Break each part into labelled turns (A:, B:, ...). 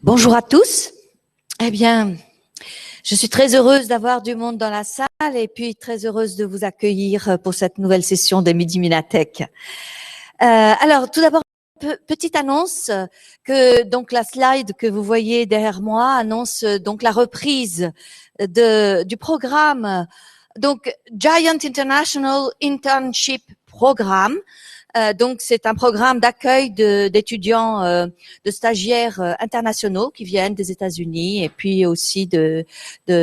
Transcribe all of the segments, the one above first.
A: Bonjour à tous. Eh bien, je suis très heureuse d'avoir du monde dans la salle et puis très heureuse de vous accueillir pour cette nouvelle session des Midi Minatech. Alors, tout d'abord, petite annonce que donc la slide que vous voyez derrière moi annonce donc la reprise du programme donc Giant International Internship Programme. Donc, c'est un programme d'accueil d'étudiants, de stagiaires internationaux qui viennent des États-Unis et puis aussi de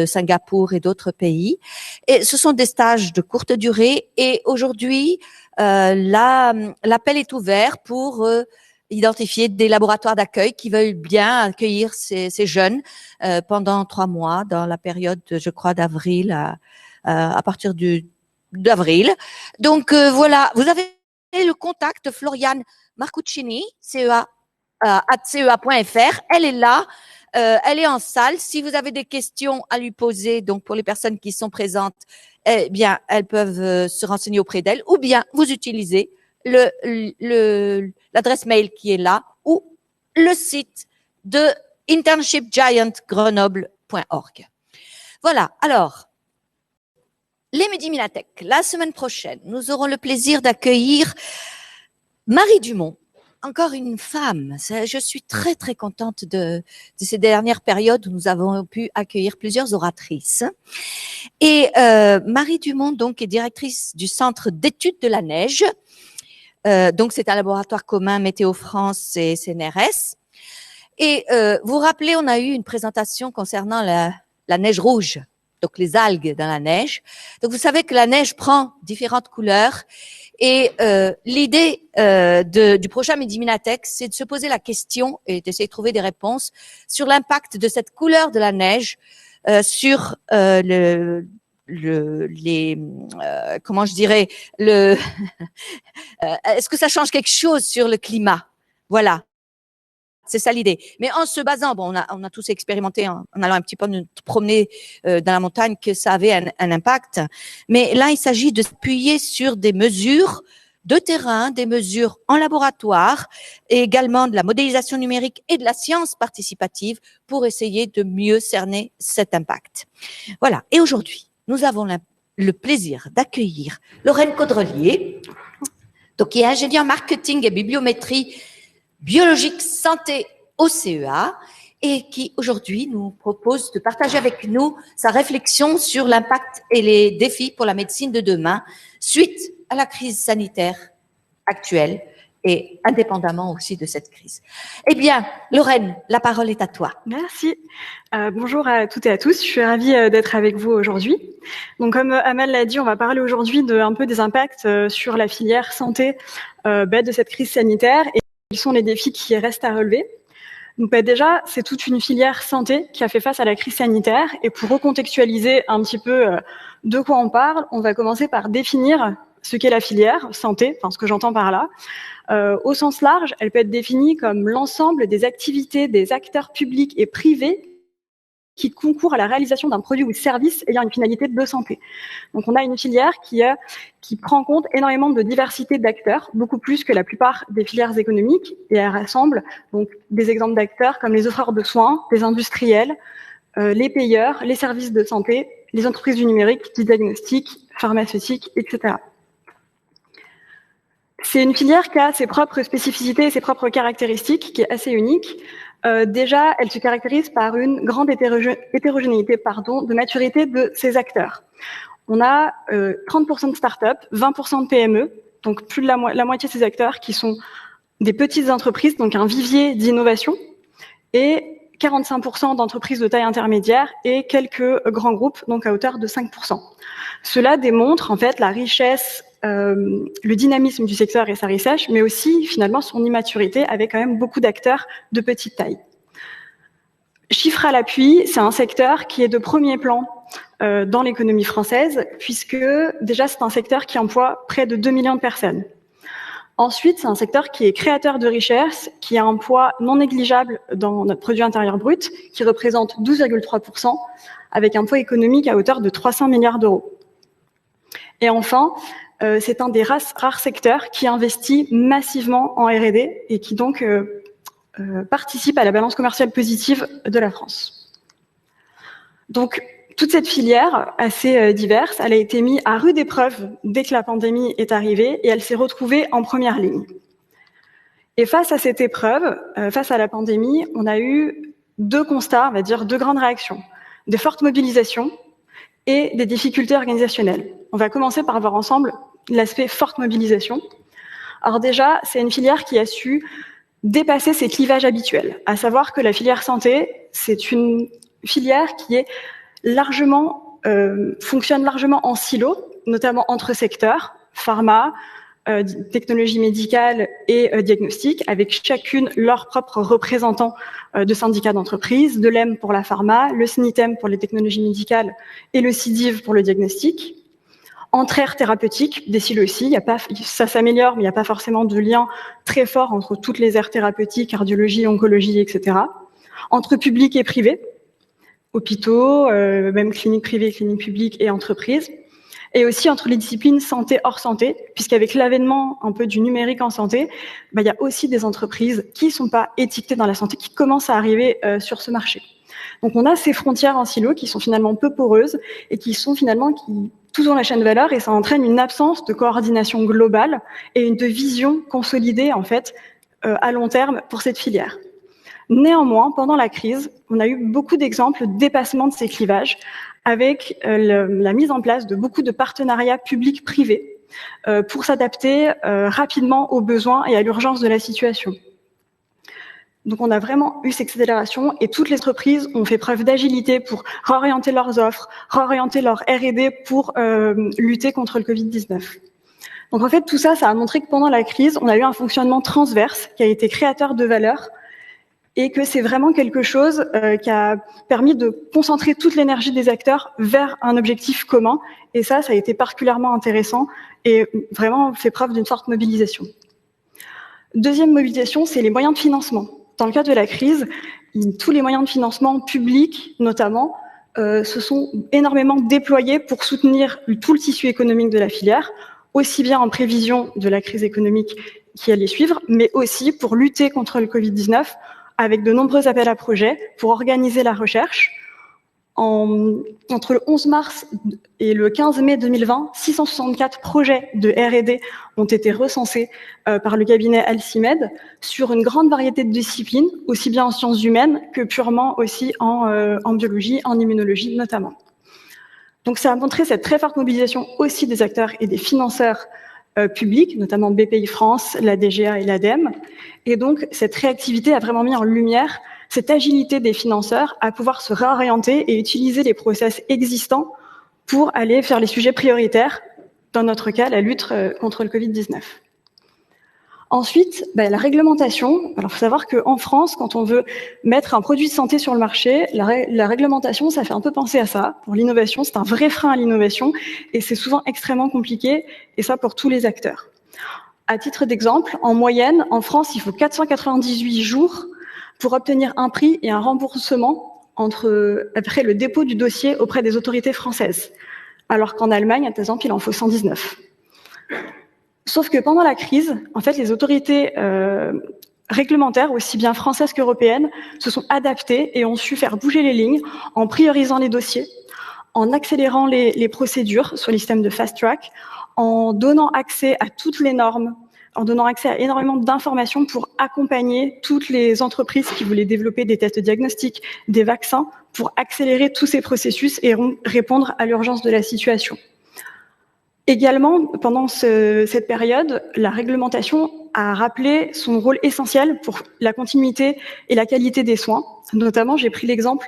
A: Singapour et d'autres pays. Et ce sont des stages de courte durée. Et aujourd'hui, l'appel est ouvert pour identifier des laboratoires d'accueil qui veulent bien accueillir ces jeunes pendant 3 mois dans la période, je crois, d'avril à partir d'avril. Donc voilà, vous avez le contact Floriane Marcuccini, cea.fr. Elle est là, elle est en salle. Si vous avez des questions à lui poser, donc pour les personnes qui sont présentes, eh bien, elles peuvent se renseigner auprès d'elle, ou bien vous utilisez l'adresse mail qui est là, ou le site de internshipgiantgrenoble.org. Voilà. Alors, les Midi Minatech, la semaine prochaine, nous aurons le plaisir d'accueillir Marie Dumont, encore une femme. Je suis très, très contente de ces dernières périodes où nous avons pu accueillir plusieurs oratrices. Et Marie Dumont, donc, est directrice du Centre d'études de la neige. Donc, c'est un laboratoire commun Météo France et CNRS. Et vous vous rappelez, on a eu une présentation concernant la neige rouge, donc les algues dans la neige. Donc, vous savez que la neige prend différentes couleurs. Et l'idée du prochain Midi Minatech, c'est de se poser la question et d'essayer de trouver des réponses sur l'impact de cette couleur de la neige sur comment je dirais est-ce que ça change quelque chose sur le climat? Voilà. C'est ça l'idée. Mais en se basant, bon, on a tous expérimenté en allant un petit peu nous promener dans la montagne que ça avait un impact. Mais là, il s'agit de s'appuyer sur des mesures de terrain, des mesures en laboratoire et également de la modélisation numérique et de la science participative pour essayer de mieux cerner cet impact. Voilà. Et aujourd'hui, nous avons le plaisir d'accueillir Lorraine Caudrelier, donc qui est ingénieure marketing et bibliométrie biologique santé au CEA et qui aujourd'hui nous propose de partager avec nous sa réflexion sur l'impact et les défis pour la médecine de demain suite à la crise sanitaire actuelle et indépendamment aussi de cette crise. Eh bien, Lorraine, la parole est à toi.
B: Merci. Bonjour à toutes et à tous. Je suis ravie d'être avec vous aujourd'hui. Donc, comme Amal l'a dit, on va parler aujourd'hui un peu des impacts sur la filière santé de cette crise sanitaire et quels sont les défis qui restent à relever. Donc déjà, c'est toute une filière santé qui a fait face à la crise sanitaire. Et pour recontextualiser un petit peu de quoi on parle, on va commencer par définir ce qu'est la filière santé, enfin ce que j'entends par là. Au sens large, elle peut être définie comme l'ensemble des activités des acteurs publics et privés qui concourent à la réalisation d'un produit ou de service ayant une finalité de santé. Donc on a une filière qui prend en compte énormément de diversité d'acteurs, beaucoup plus que la plupart des filières économiques, et elle rassemble donc des exemples d'acteurs comme les offreurs de soins, les industriels, les payeurs, les services de santé, les entreprises du numérique, du diagnostic, pharmaceutiques, etc. C'est une filière qui a ses propres spécificités et ses propres caractéristiques, qui est assez unique. Déjà, elle se caractérise par une grande hétérogénéité de maturité de ses acteurs. On a 30% de start-up, 20% de PME, donc plus de la moitié de ces acteurs qui sont des petites entreprises, donc un vivier d'innovation, et 45% d'entreprises de taille intermédiaire et quelques grands groupes, donc à hauteur de 5%. Cela démontre en fait la richesse, le dynamisme du secteur et sa richesse, mais aussi finalement son immaturité avec quand même beaucoup d'acteurs de petite taille. Chiffre à l'appui, c'est un secteur qui est de premier plan dans l'économie française, puisque déjà c'est un secteur qui emploie près de 2 millions de personnes. Ensuite, c'est un secteur qui est créateur de richesse, qui a un poids non négligeable dans notre produit intérieur brut, qui représente 12,3%, avec un poids économique à hauteur de 300 milliards d'euros. Et enfin, c'est un des rares secteurs qui investit massivement en R&D et qui donc participent à la balance commerciale positive de la France. Donc, toute cette filière assez diverse, elle a été mise à rude épreuve dès que la pandémie est arrivée et elle s'est retrouvée en première ligne. Et face à cette épreuve, face à la pandémie, on a eu deux constats, on va dire deux grandes réactions. Des fortes mobilisations et des difficultés organisationnelles. On va commencer par voir ensemble l'aspect forte mobilisation. Alors déjà, c'est une filière qui a su dépasser ses clivages habituels, à savoir que la filière santé, c'est une filière qui est fonctionne largement en silo, notamment entre secteurs, pharma, technologie médicale et diagnostic, avec chacune leur propre représentant de syndicats d'entreprise, de l'EM pour la pharma, le SNITEM pour les technologies médicales et le CIDIV pour le diagnostic. Entre aires thérapeutiques, des silos aussi, ça s'améliore, mais il n'y a pas forcément de lien très fort entre toutes les aires thérapeutiques, cardiologie, oncologie, etc. Entre public et privé, hôpitaux, même cliniques privées, cliniques publiques et entreprises. Et aussi entre les disciplines santé hors santé, puisqu'avec l'avènement un peu du numérique en santé, il y a aussi des entreprises qui ne sont pas étiquetées dans la santé, qui commencent à arriver sur ce marché. Donc on a ces frontières en silo qui sont finalement peu poreuses et qui sont finalement tout dans la chaîne de valeur, et ça entraîne une absence de coordination globale et de vision consolidée en fait à long terme pour cette filière. Néanmoins, pendant la crise, on a eu beaucoup d'exemples de dépassement de ces clivages avec la mise en place de beaucoup de partenariats publics-privés pour s'adapter rapidement aux besoins et à l'urgence de la situation. Donc on a vraiment eu cette accélération et toutes les entreprises ont fait preuve d'agilité pour réorienter leurs offres, réorienter leur R&D pour lutter contre le Covid-19. Donc en fait, tout ça, ça a montré que pendant la crise, on a eu un fonctionnement transverse qui a été créateur de valeur et que c'est vraiment quelque chose qui a permis de concentrer toute l'énergie des acteurs vers un objectif commun. Et ça a été particulièrement intéressant et vraiment fait preuve d'une forte mobilisation. Deuxième mobilisation, c'est les moyens de financement. Dans le cadre de la crise, tous les moyens de financement publics, notamment, se sont énormément déployés pour soutenir tout le tissu économique de la filière, aussi bien en prévision de la crise économique qui allait suivre, mais aussi pour lutter contre le Covid-19, avec de nombreux appels à projets pour organiser la recherche. Entre le 11 mars et le 15 mai 2020, 664 projets de R&D ont été recensés par le cabinet Alcimed sur une grande variété de disciplines, aussi bien en sciences humaines que purement aussi en biologie, en immunologie notamment. Donc ça a montré cette très forte mobilisation aussi des acteurs et des financeurs publics, notamment BPI France, la DGA et l'ADEME. Et donc, cette réactivité a vraiment mis en lumière cette agilité des financeurs à pouvoir se réorienter et utiliser les process existants pour aller faire les sujets prioritaires, dans notre cas, la lutte contre le Covid-19. Ensuite, la réglementation. Alors, il faut savoir qu'en France, quand on veut mettre un produit de santé sur le marché, la réglementation, ça fait un peu penser à ça. Pour l'innovation, c'est un vrai frein à l'innovation et c'est souvent extrêmement compliqué, et ça pour tous les acteurs. À titre d'exemple, en moyenne, en France, il faut 498 jours pour obtenir un prix et un remboursement après le dépôt du dossier auprès des autorités françaises. Alors qu'en Allemagne, par exemple, il en faut 119. Sauf que pendant la crise, en fait, les autorités réglementaires, aussi bien françaises qu'européennes, se sont adaptées et ont su faire bouger les lignes en priorisant les dossiers, en accélérant les procédures sur les systèmes de fast track, en donnant accès à toutes les normes, en donnant accès à énormément d'informations pour accompagner toutes les entreprises qui voulaient développer des tests diagnostiques, des vaccins, pour accélérer tous ces processus et répondre à l'urgence de la situation. Également, pendant cette période, la réglementation a rappelé son rôle essentiel pour la continuité et la qualité des soins. Notamment, j'ai pris l'exemple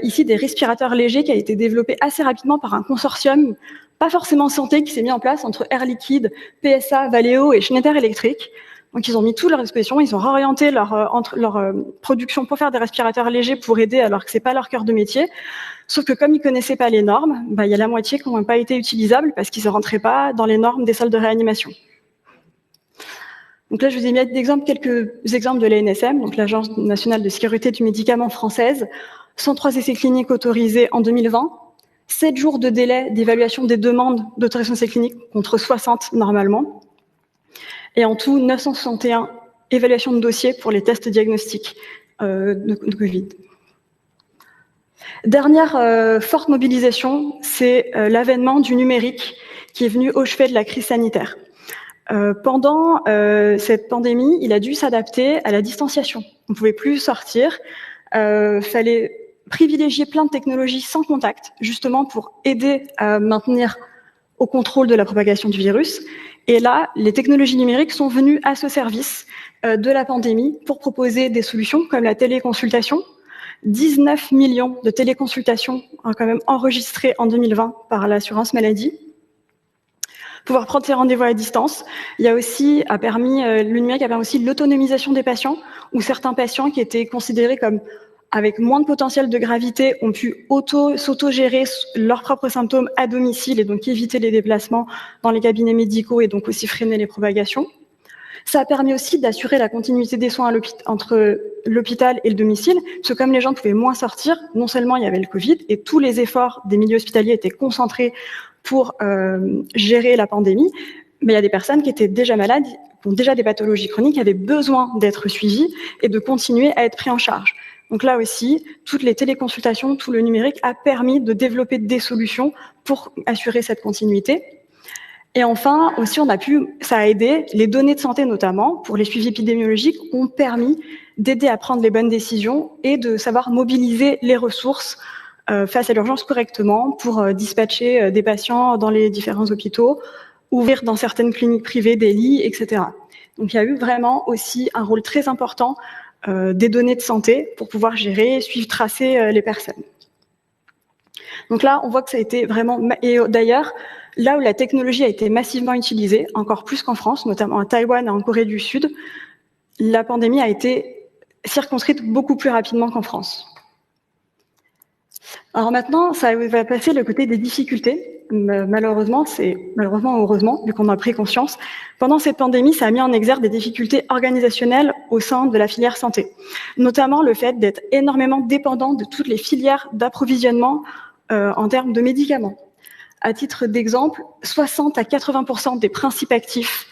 B: ici des respirateurs légers qui a été développé assez rapidement par un consortium, pas forcément santé, qui s'est mis en place entre Air Liquide, PSA, Valeo et Schneider Electric. Donc, ils ont mis toute leur exposition, ils ont réorienté leur production pour faire des respirateurs légers pour aider alors que c'est pas leur cœur de métier. Sauf que comme ils connaissaient pas les normes, il y a la moitié qui n'ont pas été utilisables parce qu'ils ne rentraient pas dans les normes des salles de réanimation. Donc là, je vous ai mis quelques exemples de l'ANSM, donc l'Agence nationale de sécurité du médicament française. 103 essais cliniques autorisés en 2020, 7 jours de délai d'évaluation des demandes d'autorisation d'essais cliniques contre 60 normalement, et en tout 961 évaluation de dossiers pour les tests diagnostiques de Covid. Dernière forte mobilisation, c'est l'avènement du numérique qui est venu au chevet de la crise sanitaire. Pendant cette pandémie, il a dû s'adapter à la distanciation. On ne pouvait plus sortir, fallait privilégier plein de technologies sans contact, justement pour aider à maintenir au contrôle de la propagation du virus. Et là, les technologies numériques sont venues à ce service de la pandémie pour proposer des solutions comme la téléconsultation. 19 millions de téléconsultations quand même enregistrées en 2020 par l'assurance maladie. Pouvoir prendre ses rendez-vous à distance. Il y a aussi, le numérique a permis aussi l'autonomisation des patients, où certains patients qui étaient considérés comme avec moins de potentiel de gravité ont pu s'auto-gérer leurs propres symptômes à domicile et donc éviter les déplacements dans les cabinets médicaux et donc aussi freiner les propagations. Ça a permis aussi d'assurer la continuité des soins entre l'hôpital et le domicile, parce que comme les gens pouvaient moins sortir, non seulement il y avait le Covid, et tous les efforts des milieux hospitaliers étaient concentrés pour gérer la pandémie, mais il y a des personnes qui étaient déjà malades, qui ont déjà des pathologies chroniques, qui avaient besoin d'être suivies et de continuer à être pris en charge. Donc là aussi, toutes les téléconsultations, tout le numérique a permis de développer des solutions pour assurer cette continuité. Et enfin, aussi, ça a aidé, les données de santé notamment, pour les suivis épidémiologiques, ont permis d'aider à prendre les bonnes décisions et de savoir mobiliser les ressources face à l'urgence correctement pour dispatcher des patients dans les différents hôpitaux, ouvrir dans certaines cliniques privées des lits, etc. Donc il y a eu vraiment aussi un rôle très important des données de santé pour pouvoir gérer, suivre, tracer les personnes. Donc là, on voit que ça a été vraiment... Et d'ailleurs, là où la technologie a été massivement utilisée, encore plus qu'en France, notamment à Taïwan et en Corée du Sud, la pandémie a été circonscrite beaucoup plus rapidement qu'en France. Alors maintenant, ça va passer le côté des difficultés. Malheureusement ou heureusement, vu qu'on a pris conscience, pendant cette pandémie, ça a mis en exergue des difficultés organisationnelles au sein de la filière santé. Notamment le fait d'être énormément dépendant de toutes les filières d'approvisionnement en termes de médicaments. À titre d'exemple, 60 à 80% des principes actifs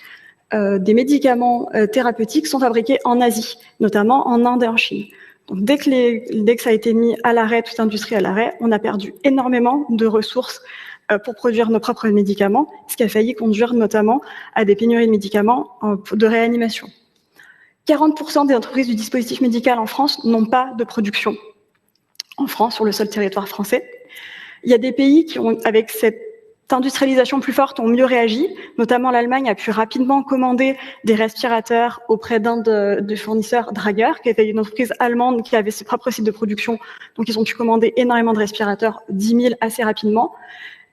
B: des médicaments thérapeutiques sont fabriqués en Asie, notamment en Inde et en Chine. Donc, dès que ça a été mis à l'arrêt, toute industrie à l'arrêt, on a perdu énormément de ressources pour produire nos propres médicaments, ce qui a failli conduire notamment à des pénuries de médicaments de réanimation. 40% des entreprises du dispositif médical en France n'ont pas de production en France, sur le seul territoire français. Il y a des pays qui ont, avec cette industrialisation plus forte, ont mieux réagi. Notamment, l'Allemagne a pu rapidement commander des respirateurs auprès d'un de fournisseurs Drager, qui était une entreprise allemande qui avait ses propres sites de production. Donc, ils ont pu commander énormément de respirateurs, 10 000 assez rapidement.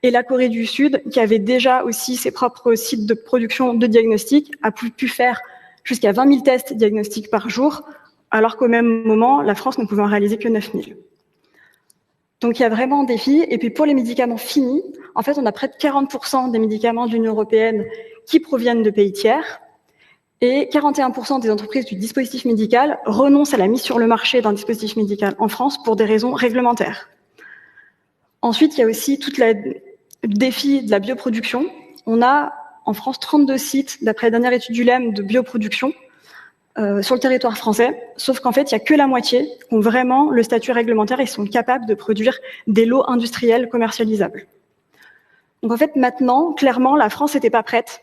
B: Et la Corée du Sud, qui avait déjà aussi ses propres sites de production de diagnostic, a pu faire jusqu'à 20 000 tests diagnostiques par jour, alors qu'au même moment, la France ne pouvait en réaliser que 9 000. Donc, il y a vraiment un défi. Et puis, pour les médicaments finis, en fait, on a près de 40% des médicaments de l'Union européenne qui proviennent de pays tiers. Et 41% des entreprises du dispositif médical renoncent à la mise sur le marché d'un dispositif médical en France pour des raisons réglementaires. Ensuite, il y a aussi tout le défi de la bioproduction. On a en France 32 sites, d'après la dernière étude du LEM, de bioproduction sur le territoire français, sauf qu'en fait, il n'y a que la moitié qui ont vraiment le statut réglementaire et sont capables de produire des lots industriels commercialisables. Donc en fait, maintenant, clairement, la France n'était pas prête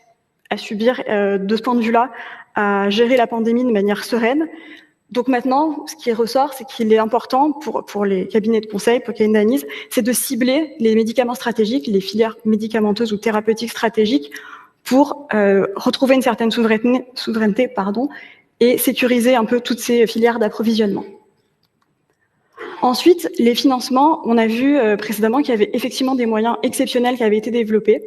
B: à subir, de ce point de vue-là, à gérer la pandémie de manière sereine. Donc maintenant, ce qui ressort, c'est qu'il est important pour les cabinets de conseil, pour Kaizen Daniels, c'est de cibler les médicaments stratégiques, les filières médicamenteuses ou thérapeutiques stratégiques pour retrouver une certaine souveraineté, et sécuriser un peu toutes ces filières d'approvisionnement. Ensuite, les financements, on a vu précédemment qu'il y avait effectivement des moyens exceptionnels qui avaient été développés.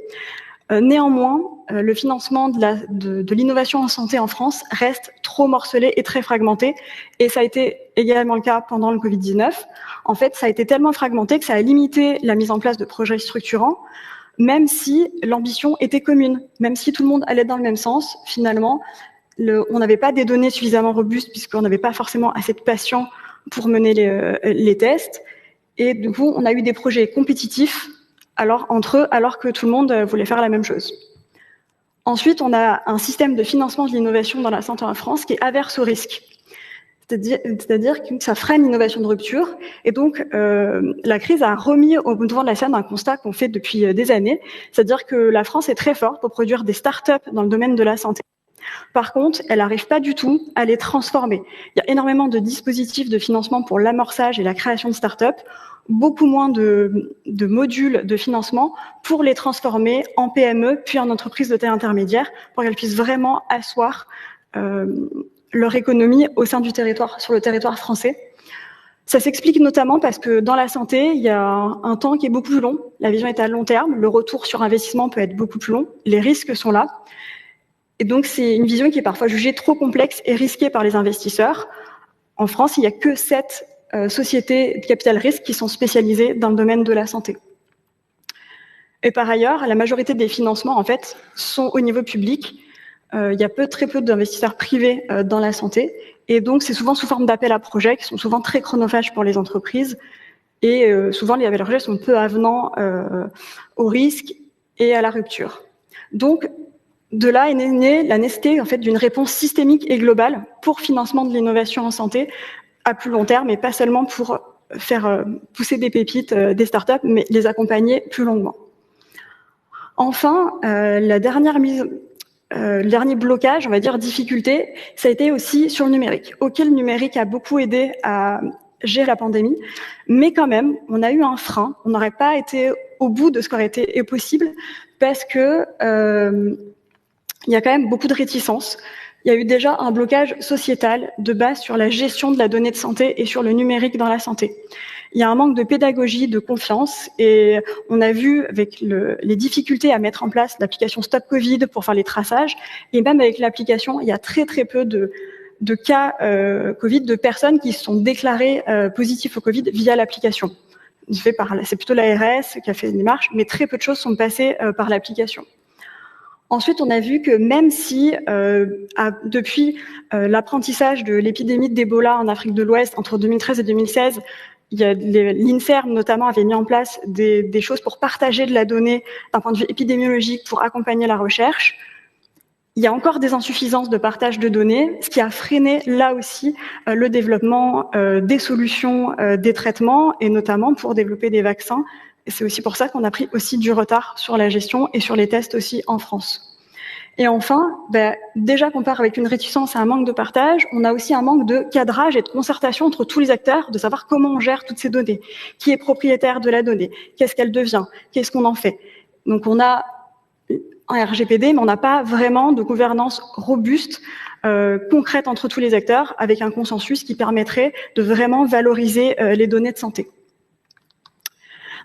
B: Néanmoins, le financement de l'innovation en santé en France reste trop morcelé et très fragmenté, et ça a été également le cas pendant le Covid-19. En fait, ça a été tellement fragmenté que ça a limité la mise en place de projets structurants, même si l'ambition était commune, même si tout le monde allait dans le même sens, finalement, on n'avait pas des données suffisamment robustes puisqu'on n'avait pas forcément assez de patients pour mener les tests. Et du coup, on a eu des projets compétitifs entre eux, alors que tout le monde voulait faire la même chose. Ensuite, on a un système de financement de l'innovation dans la santé en France qui est averse au risque. C'est-à-dire que ça freine l'innovation de rupture. Et donc, la crise a remis au devant de la scène un constat qu'on fait depuis des années. C'est-à-dire que la France est très forte pour produire des start-up dans le domaine de la santé. Par contre, elle n'arrive pas du tout à les transformer. Il y a énormément de dispositifs de financement pour l'amorçage et la création de start-up, beaucoup moins de modules de financement pour les transformer en PME, puis en entreprises de taille intermédiaire, pour qu'elles puissent vraiment asseoir leur économie au sein du territoire, sur le territoire français. Ça s'explique notamment parce que dans la santé, il y a un temps qui est beaucoup plus long. La vision est à long terme. Le retour sur investissement peut être beaucoup plus long. Les risques sont là. Et donc, c'est une vision qui est parfois jugée trop complexe et risquée par les investisseurs. En France, il n'y a que 7 sociétés de capital risque qui sont spécialisées dans le domaine de la santé. Et par ailleurs, la majorité des financements, en fait, sont au niveau public. Il y a très peu d'investisseurs privés dans la santé. Et donc, c'est souvent sous forme d'appels à projets qui sont souvent très chronophages pour les entreprises. Et souvent, les appels à projets sont peu avenants au risque et à la rupture. Donc, de là est née la nécessité en fait, d'une réponse systémique et globale pour financement de l'innovation en santé à plus long terme, et pas seulement pour faire pousser des pépites, des startups, mais les accompagner plus longuement. Enfin, le dernier blocage, on va dire difficulté, ça a été aussi sur le numérique, auquel le numérique a beaucoup aidé à gérer la pandémie, mais quand même, on a eu un frein, on n'aurait pas été au bout de ce qui aurait été possible, parce que il y a quand même beaucoup de réticences. Il y a eu déjà un blocage sociétal de base sur la gestion de la donnée de santé et sur le numérique dans la santé. Il y a un manque de pédagogie, de confiance, et on a vu avec les difficultés à mettre en place l'application Stop Covid pour faire les traçages, et même avec l'application, il y a très peu de cas Covid, de personnes qui se sont déclarées positives au Covid via l'application. C'est plutôt l'ARS qui a fait une démarche, mais très peu de choses sont passées par l'application. Ensuite, on a vu que même si, depuis l'apprentissage de l'épidémie d'Ebola en Afrique de l'Ouest entre 2013 et 2016, l'INSERM notamment avait mis en place des choses pour partager de la donnée d'un point de vue épidémiologique pour accompagner la recherche. Il y a encore des insuffisances de partage de données, ce qui a freiné là aussi le développement des solutions, des traitements, et notamment pour développer des vaccins. Et c'est aussi pour ça qu'on a pris aussi du retard sur la gestion et sur les tests aussi en France. Et enfin, déjà qu'on part avec une réticence et un manque de partage, on a aussi un manque de cadrage et de concertation entre tous les acteurs, de savoir comment on gère toutes ces données, qui est propriétaire de la donnée, qu'est-ce qu'elle devient, qu'est-ce qu'on en fait. Donc on a un RGPD, mais on n'a pas vraiment de gouvernance robuste, concrète entre tous les acteurs, avec un consensus qui permettrait de vraiment valoriser les données de santé.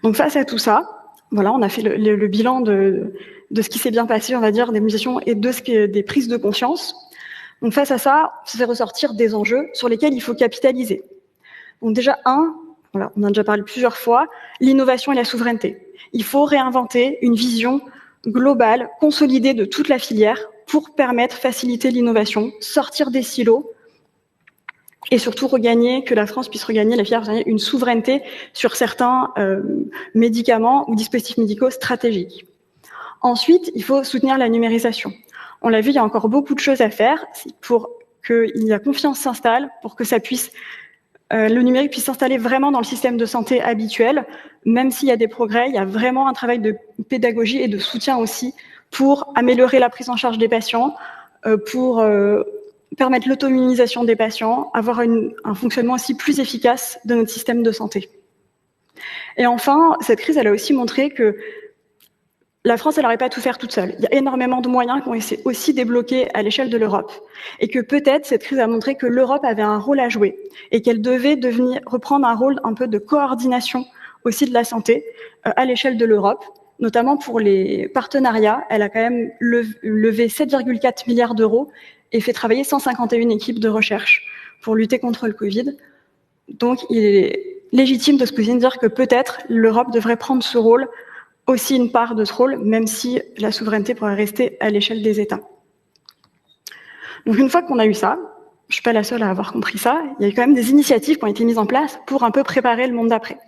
B: Donc face à tout ça, voilà, on a fait le bilan de ce qui s'est bien passé, on va dire, des mobilisations et des prises de conscience. Donc face à ça, ça fait ressortir des enjeux sur lesquels il faut capitaliser. Donc déjà, voilà, on en a déjà parlé plusieurs fois, l'innovation et la souveraineté. Il faut réinventer une vision globale, consolidée de toute la filière pour faciliter l'innovation, sortir des silos, et surtout que la France puisse regagner, la filière puisse regagner une souveraineté sur certains médicaments ou dispositifs médicaux stratégiques. Ensuite, il faut soutenir la numérisation. On l'a vu, il y a encore beaucoup de choses à faire pour que la confiance s'installe, pour que le numérique puisse s'installer vraiment dans le système de santé habituel. Même s'il y a des progrès, il y a vraiment un travail de pédagogie et de soutien aussi pour améliorer la prise en charge des patients, pour permettre l'autonomisation des patients, avoir un fonctionnement aussi plus efficace de notre système de santé. Et enfin, cette crise, elle a aussi montré que la France, elle n'aurait pas tout faire toute seule. Il y a énormément de moyens qui ont été aussi débloqués à l'échelle de l'Europe. Et que peut-être cette crise a montré que l'Europe avait un rôle à jouer et qu'elle devait reprendre un rôle un peu de coordination aussi de la santé à l'échelle de l'Europe, notamment pour les partenariats. Elle a quand même levé 7,4 milliards d'euros et fait travailler 151 équipes de recherche pour lutter contre le Covid. Donc, il est légitime de se positionner, de dire que peut-être l'Europe devrait prendre ce rôle, aussi une part de ce rôle, même si la souveraineté pourrait rester à l'échelle des États. Donc, une fois qu'on a eu ça, je suis pas la seule à avoir compris ça, il y a quand même des initiatives qui ont été mises en place pour un peu préparer le monde d'après.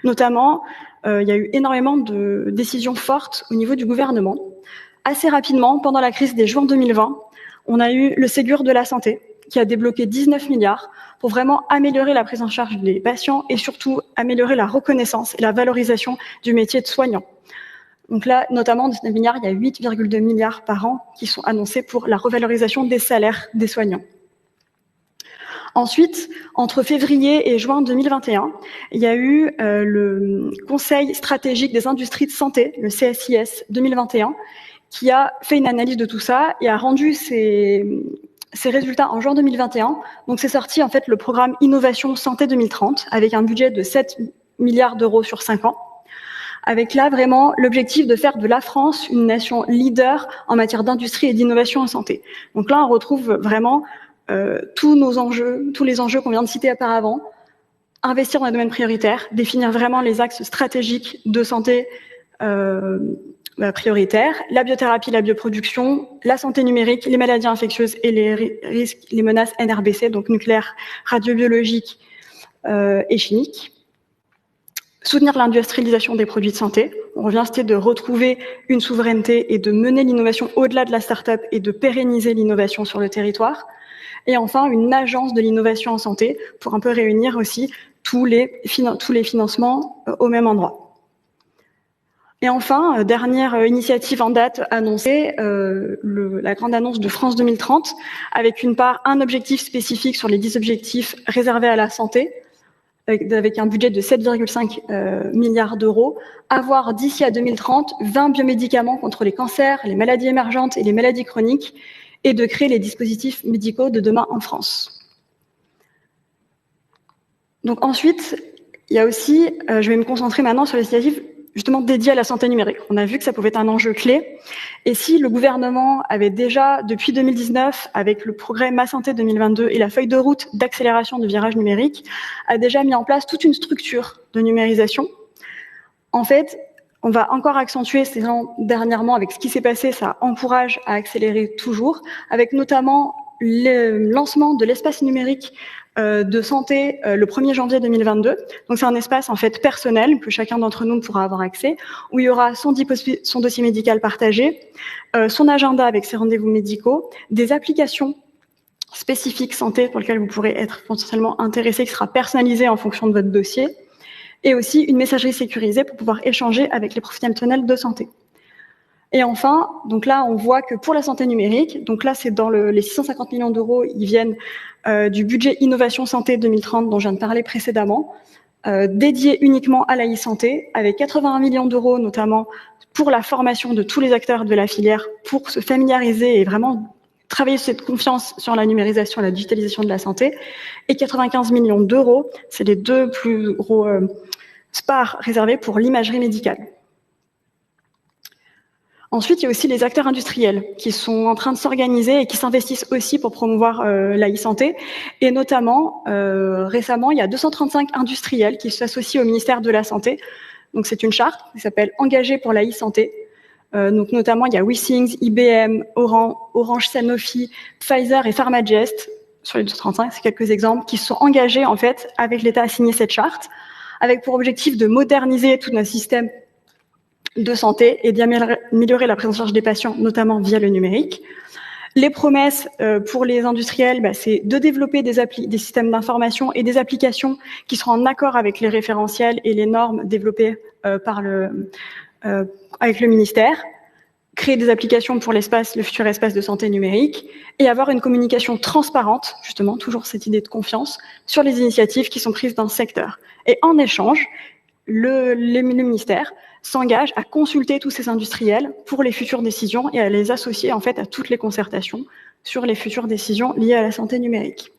B: Notamment, il y a eu énormément de décisions fortes au niveau du gouvernement, assez rapidement, pendant la crise des juin 2020, on a eu le Ségur de la santé qui a débloqué 19 milliards pour vraiment améliorer la prise en charge des patients et surtout améliorer la reconnaissance et la valorisation du métier de soignant. Donc là, notamment, 19 milliards, il y a 8,2 milliards par an qui sont annoncés pour la revalorisation des salaires des soignants. Ensuite, entre février et juin 2021, il y a eu le Conseil stratégique des industries de santé, le CSIS 2021, qui a fait une analyse de tout ça et a rendu ses résultats en juin 2021. Donc c'est sorti en fait le programme Innovation Santé 2030 avec un budget de 7 milliards d'euros sur 5 ans. Avec là vraiment l'objectif de faire de la France une nation leader en matière d'industrie et d'innovation en santé. Donc là on retrouve vraiment tous nos enjeux, tous les enjeux qu'on vient de citer auparavant, investir dans les domaines prioritaires, définir vraiment les axes stratégiques de santé prioritaires, la biothérapie, la bioproduction, la santé numérique, les maladies infectieuses et les risques, les menaces NRBC, donc nucléaires, radiobiologiques et chimiques. Soutenir l'industrialisation des produits de santé. On revient à cette idée de retrouver une souveraineté et de mener l'innovation au-delà de la start-up et de pérenniser l'innovation sur le territoire. Et enfin, une agence de l'innovation en santé pour un peu réunir aussi tous les financements au même endroit. Et enfin, dernière initiative en date annoncée, la grande annonce de France 2030, avec une part, un objectif spécifique sur les 10 objectifs réservés à la santé, avec un budget de 7,5 milliards d'euros, avoir d'ici à 2030 20 biomédicaments contre les cancers, les maladies émergentes et les maladies chroniques, et de créer les dispositifs médicaux de demain en France. Donc ensuite, il y a aussi, je vais me concentrer maintenant sur les initiatives justement dédiées à la santé numérique. On a vu que ça pouvait être un enjeu clé. Et si le gouvernement avait déjà, depuis 2019, avec le progrès Ma Santé 2022 et la feuille de route d'accélération du virage numérique, a déjà mis en place toute une structure de numérisation, en fait, on va encore accentuer dernièrement avec ce qui s'est passé, ça encourage à accélérer toujours, avec notamment le lancement de l'espace numérique de santé le 1er janvier 2022. Donc c'est un espace en fait personnel que chacun d'entre nous pourra avoir accès, où il y aura son dossier médical partagé, son agenda avec ses rendez-vous médicaux, des applications spécifiques santé pour lesquelles vous pourrez être potentiellement intéressé, qui sera personnalisé en fonction de votre dossier, et aussi une messagerie sécurisée pour pouvoir échanger avec les professionnels de santé. Et enfin, donc là, on voit que pour la santé numérique, donc là, c'est dans les 650 millions d'euros, ils viennent du budget Innovation Santé 2030 dont je viens de parler précédemment, dédié uniquement à la e-santé, avec 81 millions d'euros notamment pour la formation de tous les acteurs de la filière, pour se familiariser et vraiment travailler cette confiance sur la numérisation et la digitalisation de la santé, et 95 millions d'euros, c'est les deux plus gros SPAR réservés pour l'imagerie médicale. Ensuite, il y a aussi les acteurs industriels qui sont en train de s'organiser et qui s'investissent aussi pour promouvoir la e-santé. Et notamment, récemment, il y a 235 industriels qui s'associent au ministère de la Santé. Donc, c'est une charte qui s'appelle « Engagés pour la e-santé ». Donc, notamment, il y a Wissings, IBM, Orange, Sanofi, Pfizer et Pharmagest. Sur les 235, c'est quelques exemples qui se sont engagés, en fait, avec l'État à signer cette charte, avec pour objectif de moderniser tout notre système de santé et d'améliorer la prise en charge des patients, notamment via le numérique. Les promesses pour les industriels, c'est de développer des systèmes d'information et des applications qui seront en accord avec les référentiels et les normes développées avec le ministère, créer des applications pour le futur espace de santé numérique et avoir une communication transparente, justement, toujours cette idée de confiance, sur les initiatives qui sont prises dans le secteur. Et en échange, le ministère s'engage à consulter tous ces industriels pour les futures décisions et à les associer en fait à toutes les concertations sur les futures décisions liées à la santé numérique.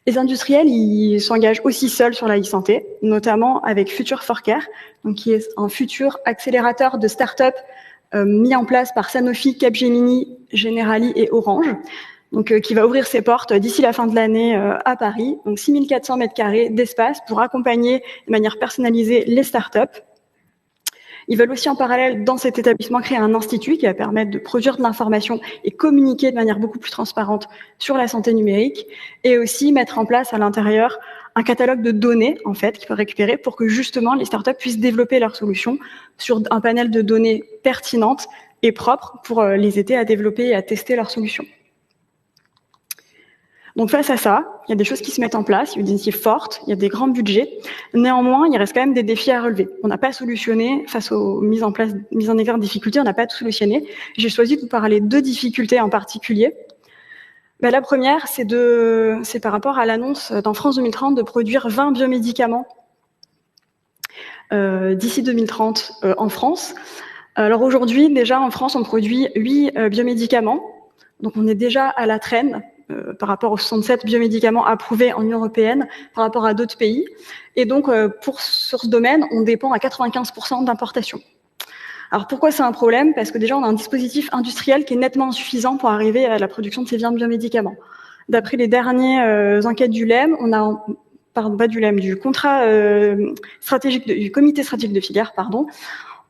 B: Les industriels, ils s'engagent aussi seuls sur la e-santé, notamment avec Future for Care, donc qui est un futur accélérateur de start-up mis en place par Sanofi, Capgemini, Generali et Orange, donc qui va ouvrir ses portes d'ici la fin de l'année à Paris. Donc 6400 m² d'espace pour accompagner de manière personnalisée les start-up. Ils veulent aussi en parallèle, dans cet établissement, créer un institut qui va permettre de produire de l'information et communiquer de manière beaucoup plus transparente sur la santé numérique, et aussi mettre en place à l'intérieur un catalogue de données, en fait, qu'ils peuvent récupérer pour que justement les startups puissent développer leurs solutions sur un panel de données pertinentes et propres pour les aider à développer et à tester leurs solutions. Donc face à ça, il y a des choses qui se mettent en place, il y a des initiatives fortes, il y a des grands budgets. Néanmoins, il reste quand même des défis à relever. On n'a pas solutionné face aux mises en exergue de difficultés, on n'a pas tout solutionné. J'ai choisi de vous parler de 2 difficultés en particulier. La première, c'est par rapport à l'annonce dans France 2030 de produire 20 biomédicaments d'ici 2030 en France. Alors aujourd'hui, déjà en France, on produit 8 biomédicaments. Donc on est déjà à la traîne par rapport aux 67 biomédicaments approuvés en Union européenne, par rapport à d'autres pays. Et donc, sur ce domaine, on dépend à 95% d'importation. Alors pourquoi c'est un problème? Parce que déjà, on a un dispositif industriel qui est nettement insuffisant pour arriver à la production de ces 20 biomédicaments. D'après les dernières enquêtes du LEM, on a, pardon, pas du LEM, du contrat stratégique, du comité stratégique de filière, pardon,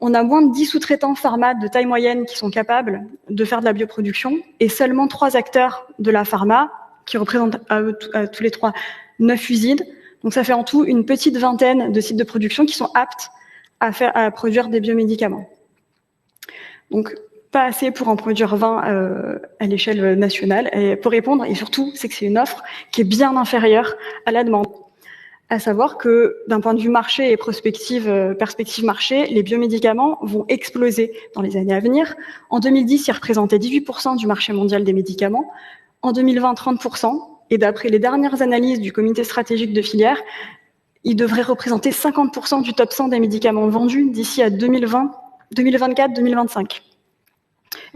B: on a moins de 10 sous-traitants pharma de taille moyenne qui sont capables de faire de la bioproduction et seulement 3 acteurs de la pharma qui représentent à tous les 3 9 usines. Donc ça fait en tout une petite vingtaine de sites de production qui sont aptes à produire des biomédicaments. Donc pas assez pour en produire 20 à l'échelle nationale. Et pour répondre, et surtout, c'est que c'est une offre qui est bien inférieure à la demande. À savoir que d'un point de vue marché et perspective marché, les biomédicaments vont exploser dans les années à venir. En 2010, ils représentaient 18% du marché mondial des médicaments. En 2020, 30%. Et d'après les dernières analyses du comité stratégique de filière, ils devraient représenter 50% du top 100 des médicaments vendus d'ici à 2024-2025.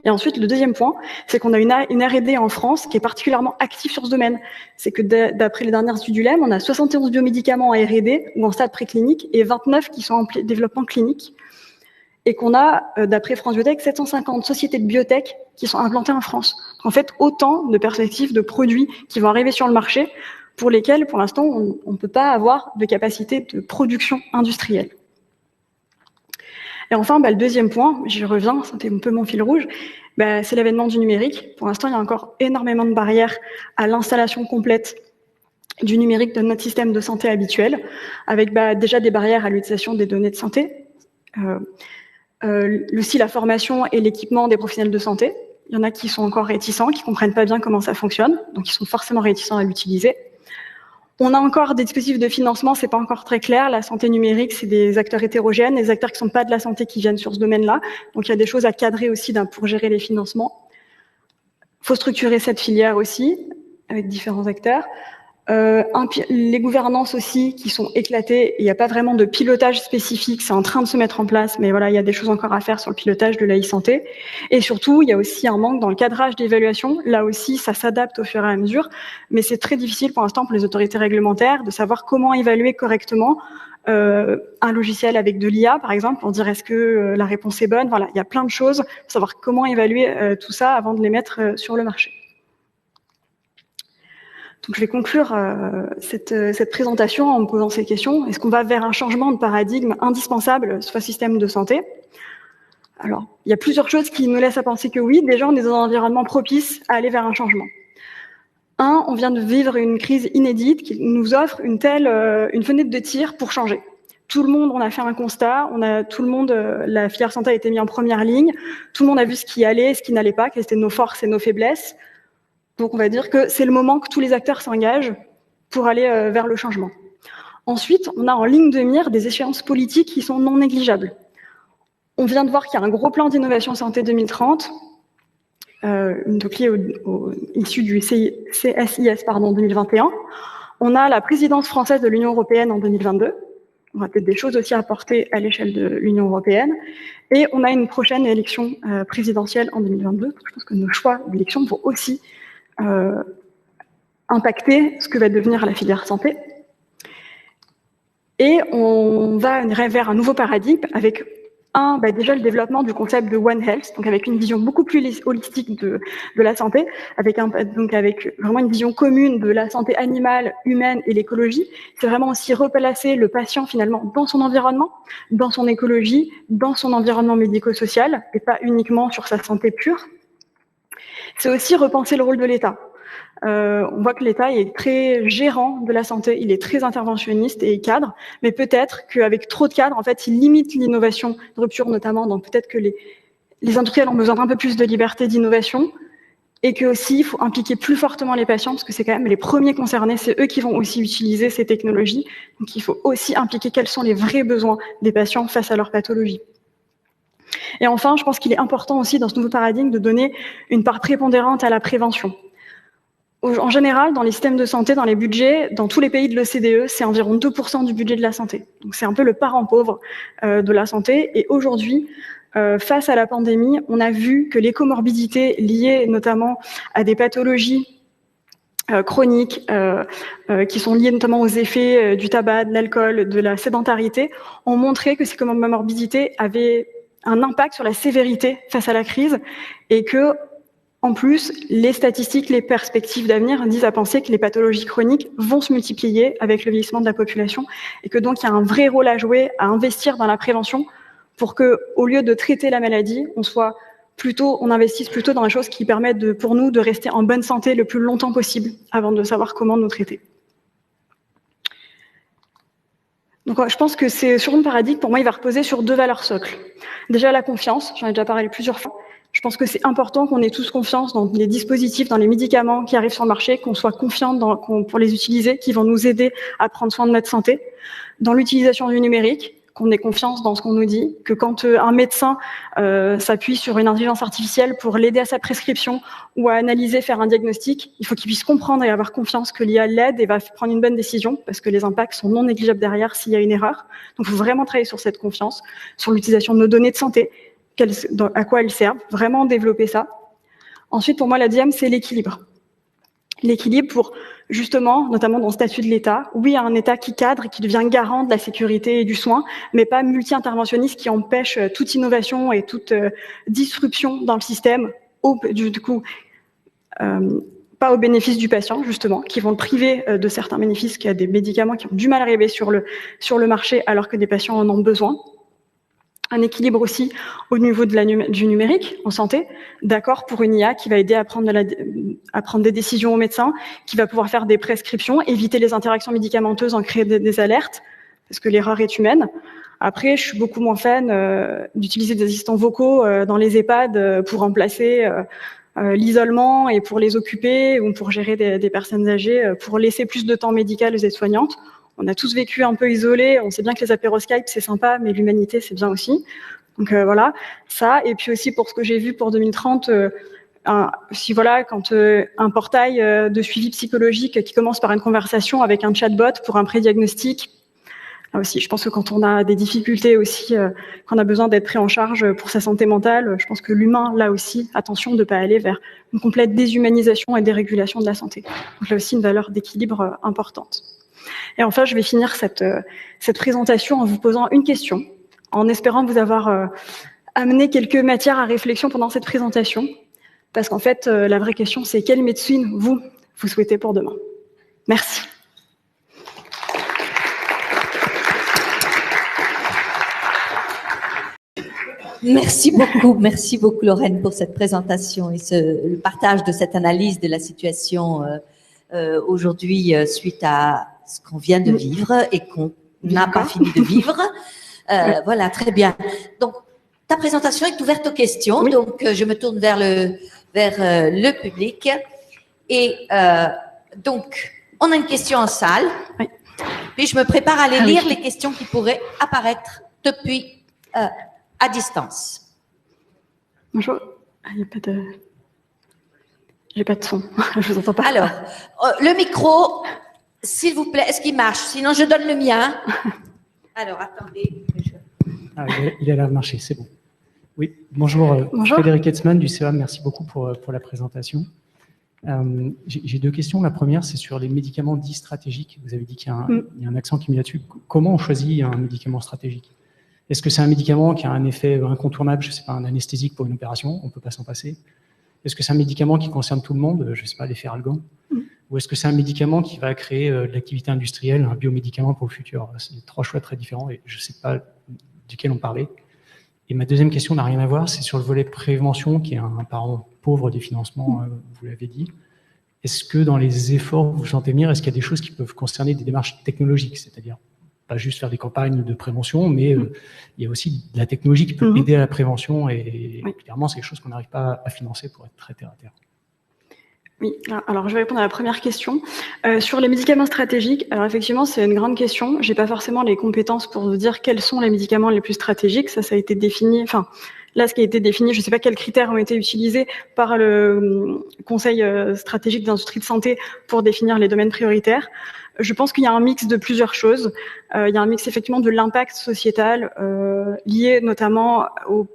B: Et ensuite, le deuxième point, c'est qu'on a une R&D en France qui est particulièrement active sur ce domaine. C'est que d'après les dernières études du LEM, on a 71 biomédicaments en R&D ou en stade préclinique et 29 qui sont en développement clinique. Et qu'on a, d'après France Biotech, 750 sociétés de biotech qui sont implantées en France. En fait, autant de perspectives de produits qui vont arriver sur le marché pour lesquels, pour l'instant, on ne peut pas avoir de capacité de production industrielle. Et enfin, le deuxième point, j'y reviens, c'était un peu mon fil rouge, c'est l'avènement du numérique. Pour l'instant, il y a encore énormément de barrières à l'installation complète du numérique de notre système de santé habituel, avec déjà des barrières à l'utilisation des données de santé, aussi la formation et l'équipement des professionnels de santé. Il y en a qui sont encore réticents, qui comprennent pas bien comment ça fonctionne, donc ils sont forcément réticents à l'utiliser. On a encore des dispositifs de financement, c'est pas encore très clair. La santé numérique, c'est des acteurs hétérogènes, des acteurs qui sont pas de la santé qui viennent sur ce domaine-là. Donc il y a des choses à cadrer aussi pour gérer les financements. Faut structurer cette filière aussi avec différents acteurs. Les gouvernances aussi qui sont éclatées. Il n'y a pas vraiment de pilotage spécifique, c'est en train de se mettre en place, mais voilà, il y a des choses encore à faire sur le pilotage de la e-santé. Et surtout, il y a aussi un manque dans le cadrage d'évaluation. Là aussi, ça s'adapte au fur et à mesure, mais c'est très difficile pour l'instant pour les autorités réglementaires de savoir comment évaluer correctement un logiciel avec de l'IA, par exemple, pour dire est-ce que la réponse est bonne. Voilà, il y a plein de choses pour savoir comment évaluer tout ça avant de les mettre sur le marché. Donc, je vais conclure cette présentation en me posant ces questions. Est-ce qu'on va vers un changement de paradigme indispensable sur le système de santé? Alors, il y a plusieurs choses qui nous laissent à penser que oui. Déjà, on est dans un environnement propice à aller vers un changement. On vient de vivre une crise inédite qui nous offre une fenêtre de tir pour changer. Tout le monde, on a fait un constat, la filière santé a été mise en première ligne. Tout le monde a vu ce qui allait, ce qui n'allait pas, quelles étaient nos forces et nos faiblesses. Donc, on va dire que c'est le moment que tous les acteurs s'engagent pour aller vers le changement. Ensuite, on a en ligne de mire des échéances politiques qui sont non négligeables. On vient de voir qu'il y a un gros plan d'innovation santé 2030, donc lié issu du CSIS 2021. On a la présidence française de l'Union européenne en 2022. On aura peut-être des choses aussi à apporter à l'échelle de l'Union européenne. Et on a une prochaine élection présidentielle en 2022. Je pense que nos choix d'élection vont aussi impacter ce que va devenir la filière santé. Et on va vers un nouveau paradigme avec déjà le développement du concept de One Health, donc avec une vision beaucoup plus holistique de la santé, avec vraiment une vision commune de la santé animale, humaine et l'écologie. C'est vraiment aussi replacer le patient finalement dans son environnement, dans son écologie, dans son environnement médico-social, et pas uniquement sur sa santé pure. C'est aussi repenser le rôle de l'État. On voit que l'État est très gérant de la santé, il est très interventionniste et cadre, mais peut-être qu'avec trop de cadres, en fait, il limite l'innovation de rupture notamment, donc peut-être que les industriels ont besoin d'un peu plus de liberté d'innovation et que aussi il faut impliquer plus fortement les patients parce que c'est quand même les premiers concernés, c'est eux qui vont aussi utiliser ces technologies. Donc il faut aussi impliquer quels sont les vrais besoins des patients face à leur pathologie. Et enfin, je pense qu'il est important aussi dans ce nouveau paradigme de donner une part prépondérante à la prévention. En général, dans les systèmes de santé, dans les budgets, dans tous les pays de l'OCDE, c'est environ 2% du budget de la santé. Donc c'est un peu le parent pauvre de la santé. Et aujourd'hui, face à la pandémie, on a vu que les comorbidités liées notamment à des pathologies chroniques qui sont liées notamment aux effets du tabac, de l'alcool, de la sédentarité, ont montré que ces comorbidités avaient un impact sur la sévérité face à la crise et que, en plus, les statistiques, les perspectives d'avenir disent à penser que les pathologies chroniques vont se multiplier avec le vieillissement de la population et que donc il y a un vrai rôle à jouer, à investir dans la prévention pour que, au lieu de traiter la maladie, on investisse plutôt dans les choses qui permettent pour nous de rester en bonne santé le plus longtemps possible avant de savoir comment nous traiter. Donc, je pense que c'est sur un paradigme, pour moi, il va reposer sur 2 valeurs socles. Déjà, la confiance, j'en ai déjà parlé plusieurs fois. Je pense que c'est important qu'on ait tous confiance dans les dispositifs, dans les médicaments qui arrivent sur le marché, qu'on soit confiant pour les utiliser, qui vont nous aider à prendre soin de notre santé. Dans l'utilisation du numérique, qu'on ait confiance dans ce qu'on nous dit, que quand un médecin s'appuie sur une intelligence artificielle pour l'aider à sa prescription ou à analyser, faire un diagnostic, il faut qu'il puisse comprendre et avoir confiance que l'IA l'aide et va prendre une bonne décision, parce que les impacts sont non négligeables derrière s'il y a une erreur. Donc il faut vraiment travailler sur cette confiance, sur l'utilisation de nos données de santé, à quoi elles servent, vraiment développer ça. Ensuite, pour moi, la deuxième, c'est l'équilibre. L'équilibre pour, justement, notamment dans le statut de l'État, oui, un État qui cadre et qui devient garant de la sécurité et du soin, mais pas multi-interventionniste qui empêche toute innovation et toute disruption dans le système, pas au bénéfice du patient, justement, qui vont le priver de certains bénéfices, qu'il y a des médicaments qui ont du mal à arriver sur le marché alors que des patients en ont besoin. Un équilibre aussi au niveau du numérique en santé, d'accord, pour une IA qui va aider à prendre des décisions aux médecins, qui va pouvoir faire des prescriptions, éviter les interactions médicamenteuses, en créer des alertes, parce que l'erreur est humaine. Après, je suis beaucoup moins fan d'utiliser des assistants vocaux dans les EHPAD pour remplacer l'isolement et pour les occuper ou pour gérer des personnes âgées, pour laisser plus de temps médical aux aides-soignantes. On a tous vécu un peu isolés, on sait bien que les apéros Skype, c'est sympa, mais l'humanité, c'est bien aussi. Donc voilà, ça. Et puis aussi, pour ce que j'ai vu pour 2030, quand un portail de suivi psychologique qui commence par une conversation avec un chatbot pour un prédiagnostic, là aussi, je pense que quand on a des difficultés aussi, qu'on a besoin d'être pris en charge pour sa santé mentale, je pense que l'humain, là aussi, attention de ne pas aller vers une complète déshumanisation et dérégulation de la santé. Donc là aussi, une valeur d'équilibre importante. Et enfin, je vais finir cette présentation en vous posant une question, en espérant vous avoir amené quelques matières à réflexion pendant cette présentation. Parce qu'en fait, la vraie question, c'est quelle médecine vous souhaitez pour demain? Merci.
A: Merci beaucoup Lorraine pour cette présentation et le partage de cette analyse de la situation aujourd'hui suite à ce qu'on vient de vivre et qu'on n'a pas fini de vivre. Voilà, très bien. Donc, ta présentation est ouverte aux questions. Oui. Donc, je me tourne vers le public. Et donc, on a une question en salle. Oui. Puis, je me prépare à aller lire les questions qui pourraient apparaître depuis à distance.
B: Bonjour. Il n'y a pas de... J'ai pas de son. Je vous entends pas.
A: Alors, le micro... S'il vous plaît, est-ce qu'il marche? Sinon, je donne le mien. Alors, attendez.
C: Il a l'air de marcher, c'est bon. Oui, bonjour. Frédéric Etzmann du CEAM, merci beaucoup pour la présentation. J'ai 2 questions. La première, c'est sur les médicaments dits stratégiques. Vous avez dit qu'il y a un accent qui est mis là-dessus. Comment on choisit un médicament stratégique? Est-ce que c'est un médicament qui a un effet incontournable, je ne sais pas, un anesthésique pour une opération? On ne peut pas s'en passer. Est-ce que c'est un médicament qui concerne tout le monde? Je ne sais pas, l'effet Algan. Ou est-ce que c'est un médicament qui va créer de l'activité industrielle, un biomédicament pour le futur? C'est 3 choix très différents et je ne sais pas duquel on parlait. Et ma deuxième question n'a rien à voir, c'est sur le volet prévention, qui est un parent pauvre des financements, vous l'avez dit. Est-ce que dans les efforts que vous sentez venir, est-ce qu'il y a des choses qui peuvent concerner des démarches technologiques, c'est-à-dire pas juste faire des campagnes de prévention, mais il y a aussi de la technologie qui peut aider à la prévention et clairement, c'est quelque chose qu'on n'arrive pas à financer pour être très terre à terre.
B: Oui, alors je vais répondre à la première question. Sur les médicaments stratégiques, alors effectivement, c'est une grande question. J'ai pas forcément les compétences pour vous dire quels sont les médicaments les plus stratégiques. Ça a été défini, enfin, là, ce qui a été défini, je sais pas quels critères ont été utilisés par le Conseil stratégique d'industrie de santé pour définir les domaines prioritaires. Je pense qu'il y a un mix de plusieurs choses. Il y a un mix effectivement de l'impact sociétal lié notamment aux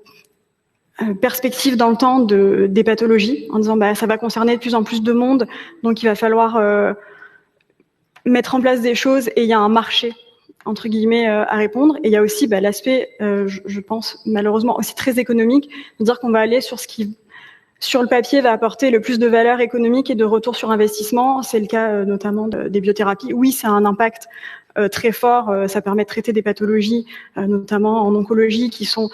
B: perspective dans le temps des pathologies, en disant ça va concerner de plus en plus de monde, donc il va falloir mettre en place des choses et il y a un marché entre guillemets à répondre. Et il y a aussi l'aspect, je pense malheureusement aussi très économique, de dire qu'on va aller sur ce qui sur le papier va apporter le plus de valeur économique et de retour sur investissement. C'est le cas notamment des biothérapies. Oui, ça a un impact très fort, ça permet de traiter des pathologies, notamment en oncologie, qui sont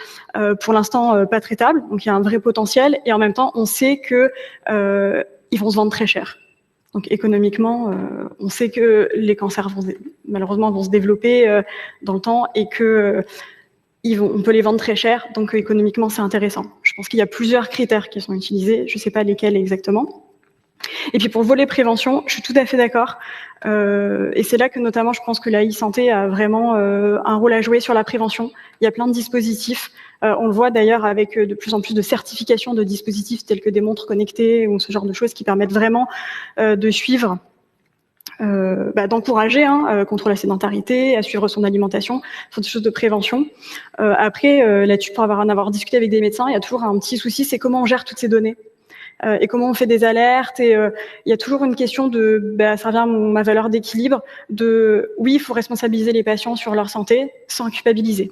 B: pour l'instant pas traitables. Donc il y a un vrai potentiel, et en même temps, on sait que ils vont se vendre très cher. Donc économiquement, on sait que les cancers malheureusement vont se développer dans le temps et que on peut les vendre très cher. Donc économiquement, c'est intéressant. Je pense qu'il y a plusieurs critères qui sont utilisés. Je ne sais pas lesquels exactement. Et puis pour le volet prévention, je suis tout à fait d'accord. Et c'est là que notamment je pense que la e-santé a vraiment un rôle à jouer sur la prévention. Il y a plein de dispositifs. On le voit d'ailleurs avec de plus en plus de certifications de dispositifs tels que des montres connectées ou ce genre de choses qui permettent vraiment de suivre, d'encourager contre la sédentarité, à suivre son alimentation, sur des choses de prévention. Après, là-dessus, pour en avoir discuté avec des médecins, il y a toujours un petit souci, c'est comment on gère toutes ces données. Et comment on fait des alertes, et il y a toujours une question de, ça revient à ma valeur d'équilibre, oui, il faut responsabiliser les patients sur leur santé sans culpabiliser.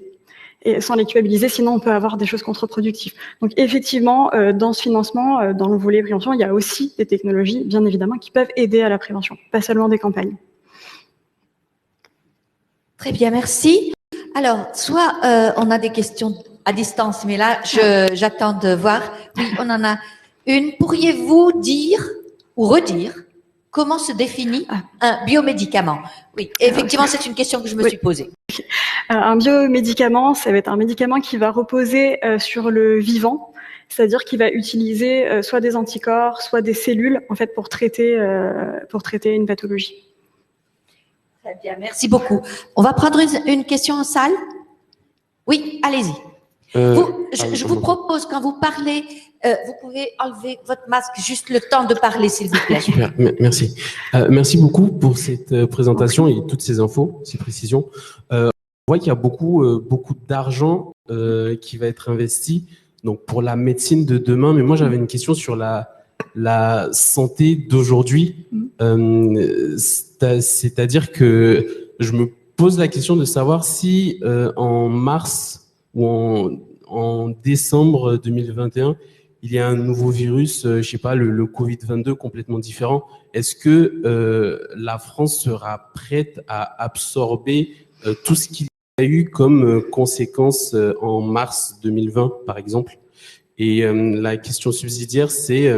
B: Et sans les culpabiliser, sinon on peut avoir des choses contre-productives. Donc effectivement, dans ce financement, dans le volet prévention, il y a aussi des technologies, bien évidemment, qui peuvent aider à la prévention, pas seulement des campagnes.
A: Très bien, merci. Alors, soit on a des questions à distance, mais là, j'attends de voir. Oui, on en a une. Pourriez-vous dire ou redire comment se définit un biomédicament? Oui, effectivement, c'est une question que je me suis posée.
B: Un biomédicament, ça va être un médicament qui va reposer sur le vivant, c'est-à-dire qu'il va utiliser soit des anticorps, soit des cellules, en fait, pour traiter une pathologie.
A: Très bien, merci beaucoup. On va prendre une question en salle. Oui, allez-y. Je vous propose, quand vous parlez, vous pouvez enlever votre masque juste le temps de parler, s'il vous plaît.
D: Super, merci. Merci beaucoup pour cette présentation et toutes ces infos, ces précisions. On voit qu'il y a beaucoup d'argent qui va être investi donc pour la médecine de demain. Mais moi, j'avais une question sur la santé d'aujourd'hui. C'est-à-dire que je me pose la question de savoir si en mars ou en décembre 2021, il y a un nouveau virus, je sais pas, le Covid-22 complètement différent. Est-ce que la France sera prête à absorber tout ce qu'il y a eu comme conséquence en mars 2020, par exemple? Et la question subsidiaire, c'est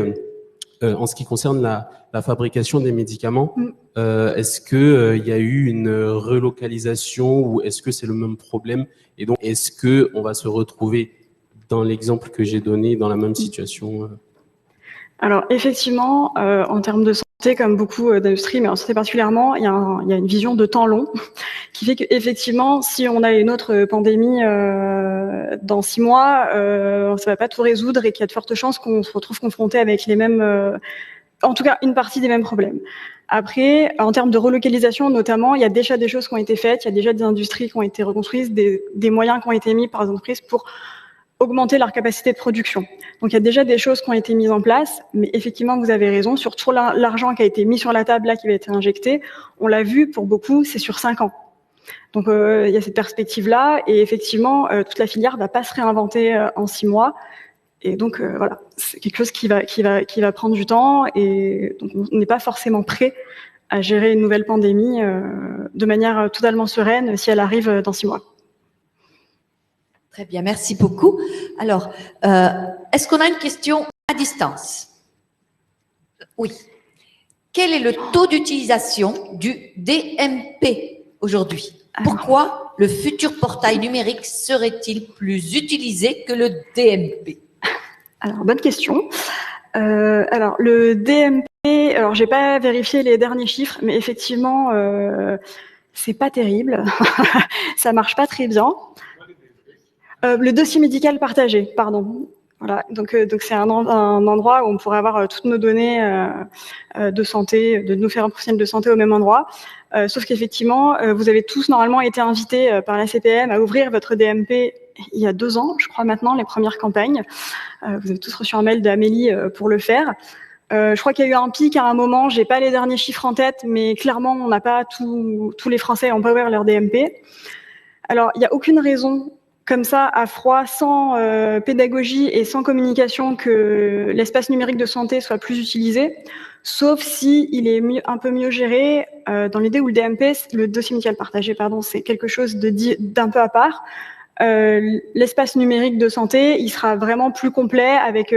D: en ce qui concerne la fabrication des médicaments, est-ce que il y a eu une relocalisation ou est-ce que c'est le même problème? Et donc, est-ce que on va se retrouver dans l'exemple que j'ai donné dans la même situation?
B: Alors, effectivement, en termes de santé, comme beaucoup d'industries, mais en santé particulièrement, il y a une vision de temps long qui fait qu'effectivement, si on a une autre pandémie dans 6 mois, ça va pas tout résoudre et qu'il y a de fortes chances qu'on se retrouve confronté avec les mêmes, en tout cas, une partie des mêmes problèmes. Après, en termes de relocalisation, notamment, il y a déjà des choses qui ont été faites, il y a déjà des industries qui ont été reconstruites, des moyens qui ont été mis par les entreprises pour augmenter leur capacité de production. Donc, il y a déjà des choses qui ont été mises en place, mais effectivement, vous avez raison, sur tout l'argent qui a été mis sur la table, là, qui va être injecté, on l'a vu, pour beaucoup, c'est sur 5 ans. Donc, il y a cette perspective-là, et effectivement, toute la filière va pas se réinventer en 6 mois. Et donc voilà, c'est quelque chose qui va prendre du temps, et donc on n'est pas forcément prêt à gérer une nouvelle pandémie de manière totalement sereine si elle arrive dans 6 mois.
A: Très bien, merci beaucoup. Alors, est-ce qu'on a une question à distance? Oui. Quel est le taux d'utilisation du DMP aujourd'hui? Pourquoi le futur portail numérique serait-il plus utilisé que le DMP?
B: Alors, bonne question. Alors, le DMP, alors j'ai pas vérifié les derniers chiffres, mais effectivement, c'est pas terrible. Ça marche pas très bien. Le dossier médical partagé, pardon. Voilà, donc c'est un endroit où on pourrait avoir toutes nos données de santé, de nos différents professionnels de santé au même endroit. Sauf qu'effectivement, vous avez tous normalement été invités par la CPM à ouvrir votre DMP il y a 2 ans, je crois maintenant, les premières campagnes. Vous avez tous reçu un mail d'Amélie pour le faire. Je crois qu'il y a eu un pic à un moment, j'ai pas les derniers chiffres en tête, mais clairement, on n'a pas tous les Français n'ont pas ouvert leur DMP. Alors, il n'y a aucune raison comme ça, à froid, sans pédagogie et sans communication, que l'espace numérique de santé soit plus utilisé, sauf si il est un peu mieux géré, dans l'idée où le DMP, le dossier médical partagé, pardon, c'est quelque chose d'un peu à part. L'espace numérique de santé, il sera vraiment plus complet avec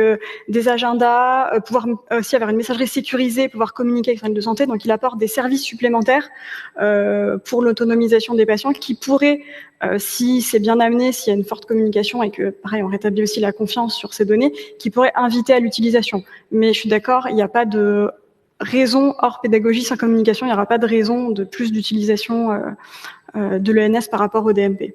B: des agendas, pouvoir aussi avoir une messagerie sécurisée, pouvoir communiquer avec les de santé. Donc, il apporte des services supplémentaires pour l'autonomisation des patients qui pourraient, si c'est bien amené, s'il y a une forte communication et que, pareil, on rétablit aussi la confiance sur ces données, qui pourraient inviter à l'utilisation. Mais je suis d'accord, il n'y a pas de raison hors pédagogie sans communication, il n'y aura pas de raison de plus d'utilisation de l'ENS par rapport au DMP.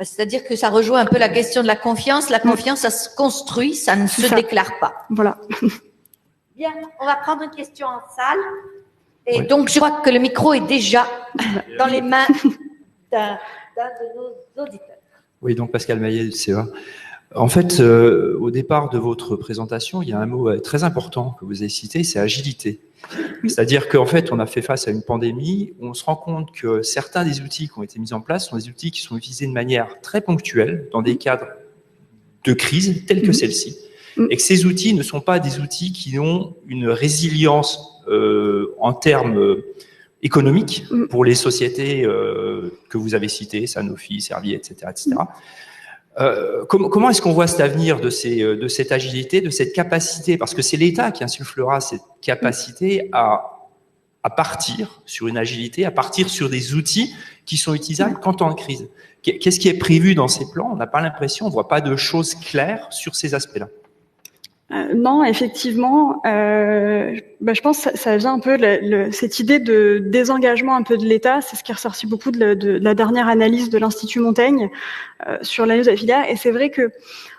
A: C'est-à-dire que ça rejoint un peu la question de la confiance. La confiance, ça se construit, ça ne se déclare pas.
B: Voilà.
A: Bien, on va prendre une question en salle. Et donc, je crois que le micro est déjà dans les mains d'un de nos auditeurs.
E: Oui, donc Pascal Maillet du CEA. En fait, au départ de votre présentation, il y a un mot très important que vous avez cité, c'est agilité. C'est-à-dire qu'en fait, on a fait face à une pandémie, on se rend compte que certains des outils qui ont été mis en place sont des outils qui sont utilisés de manière très ponctuelle dans des cadres de crise tels que celle-ci, et que ces outils ne sont pas des outils qui ont une résilience en termes économiques pour les sociétés que vous avez citées, Sanofi, Servier, etc., etc. Comment est-ce qu'on voit cet avenir de cette agilité, de cette capacité, parce que c'est l'État qui insufflera cette capacité à partir sur une agilité, à partir sur des outils qui sont utilisables qu'en temps de crise. Qu'est-ce qui est prévu dans ces plans? On n'a pas l'impression, on ne voit pas de choses claires sur ces aspects-là.
B: Non, effectivement, je pense que ça vient un peu cette idée de désengagement un peu de l'État. C'est ce qui est ressorti beaucoup de la dernière analyse de l'Institut Montaigne sur l'analyse de la filière. Et c'est vrai que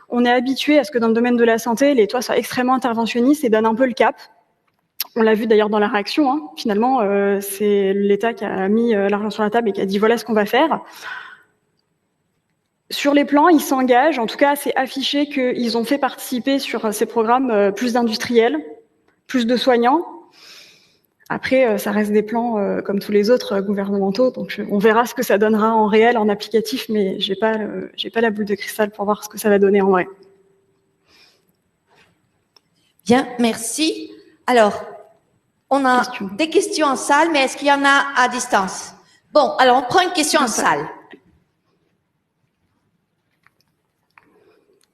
B: on est habitué à ce que dans le domaine de la santé, l'État soit extrêmement interventionniste et donne un peu le cap. On l'a vu d'ailleurs dans la réaction. Hein. Finalement, c'est l'État qui a mis l'argent sur la table et qui a dit voilà ce qu'on va faire. Sur les plans, ils s'engagent, en tout cas c'est affiché qu'ils ont fait participer sur ces programmes plus d'industriels, plus de soignants. Après, ça reste des plans comme tous les autres gouvernementaux, donc on verra ce que ça donnera en réel, en applicatif, mais j'ai pas la boule de cristal pour voir ce que ça va donner en vrai.
A: Bien, merci. Alors, on a des questions en salle, mais est-ce qu'il y en a à distance? Bon, alors on prend une question en salle.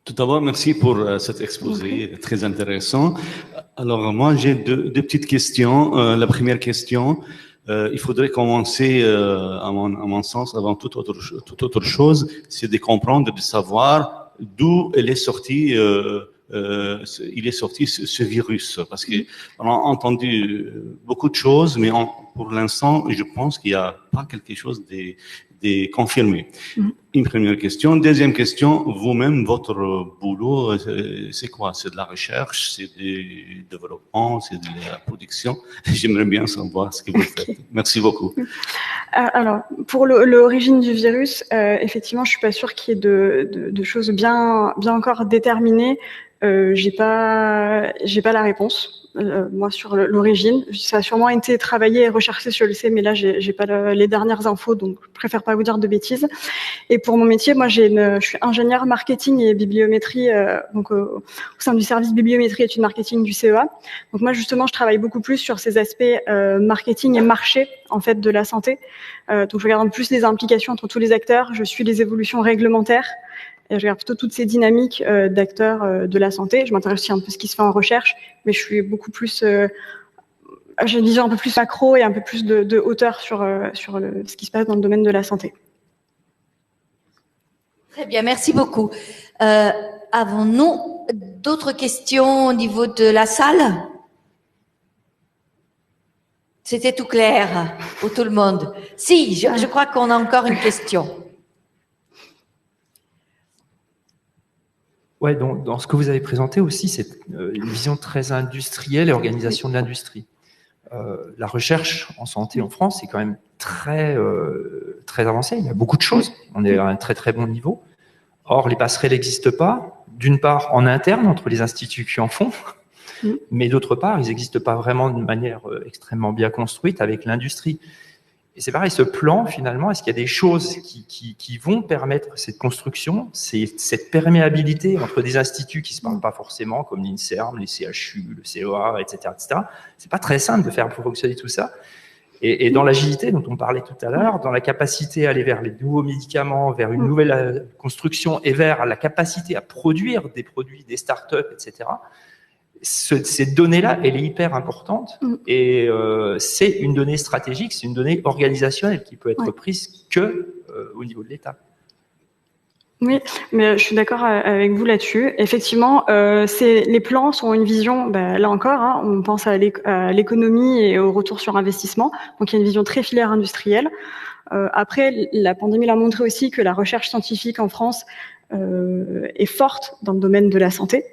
F: Tout d'abord, merci pour cet exposé très intéressant. Alors, moi, j'ai deux petites questions. La première question, il faudrait commencer, à mon sens, avant toute autre chose, c'est de comprendre, de savoir d'où il est sorti ce virus. Parce qu'on a entendu beaucoup de choses, mais pour l'instant, je pense qu'il n'y a pas quelque chose de confirmé. Une première question. Deuxième question, vous-même, votre boulot, c'est quoi? C'est de la recherche, c'est du développement, c'est de la production? J'aimerais bien savoir ce que vous faites. Merci beaucoup.
B: Alors, pour l'origine du virus, effectivement, je suis pas sûre qu'il y ait de choses bien encore déterminées. J'ai pas la réponse. Moi, sur l'origine, ça a sûrement été travaillé et recherché, je le sais, mais là, j'ai pas les dernières infos, donc je préfère pas vous dire de bêtises. Et pour mon métier, moi, je suis ingénieure marketing et bibliométrie, donc au sein du service bibliométrie et études marketing du CEA. Donc moi, justement, je travaille beaucoup plus sur ces aspects marketing et marché, en fait, de la santé. Donc je regarde plus les implications entre tous les acteurs. Je suis les évolutions réglementaires. Et je regarde plutôt toutes ces dynamiques d'acteurs de la santé. Je m'intéresse aussi un peu à ce qui se fait en recherche, mais je suis beaucoup plus j'ai une vision un peu plus macro et un peu plus de hauteur sur ce qui se passe dans le domaine de la santé.
A: Très bien, merci beaucoup. Avons-nous d'autres questions au niveau de la salle? C'était tout clair pour tout le monde. Si, je crois qu'on a encore une question.
E: Ouais, donc dans ce que vous avez présenté aussi, c'est une vision très industrielle et organisation de l'industrie. La recherche en santé en France est quand même très avancée. Il y a beaucoup de choses. On est à un très très bon niveau. Or, les passerelles n'existent pas. D'une part, en interne entre les instituts qui en font, mais d'autre part, ils n'existent pas vraiment d'une manière extrêmement bien construite avec l'industrie. Et c'est pareil, ce plan, finalement, est-ce qu'il y a des choses qui vont permettre cette construction, cette perméabilité entre des instituts qui ne se parlent pas forcément, comme l'INSERM, les CHU, le CEA, etc. C'est pas très simple de faire fonctionner tout ça. Et dans l'agilité dont on parlait tout à l'heure, dans la capacité à aller vers les nouveaux médicaments, vers une nouvelle construction et vers la capacité à produire des produits, des startups, etc., cette donnée-là, elle est hyper importante et c'est une donnée stratégique, c'est une donnée organisationnelle qui peut être prise que au niveau de l'État.
B: Oui, mais je suis d'accord avec vous là-dessus. Effectivement, les plans sont une vision, là encore, on pense à l'économie et au retour sur investissement. Donc, il y a une vision très filière industrielle. Après, la pandémie l'a montré aussi que la recherche scientifique en France est forte dans le domaine de la santé.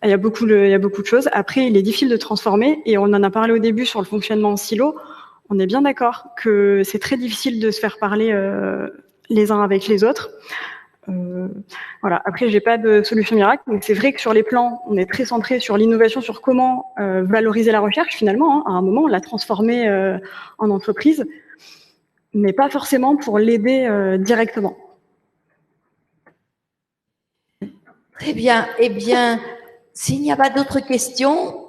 B: Il y a beaucoup de choses. Après, il est difficile de transformer et on en a parlé au début sur le fonctionnement en silo. On est bien d'accord que c'est très difficile de se faire parler les uns avec les autres. Voilà. Après, j'ai pas de solution miracle. Donc, c'est vrai que sur les plans, on est très centré sur l'innovation, sur comment valoriser la recherche finalement. À un moment, on l'a transformée en entreprise, mais pas forcément pour l'aider directement.
A: Très bien. Eh bien, s'il n'y a pas d'autres questions,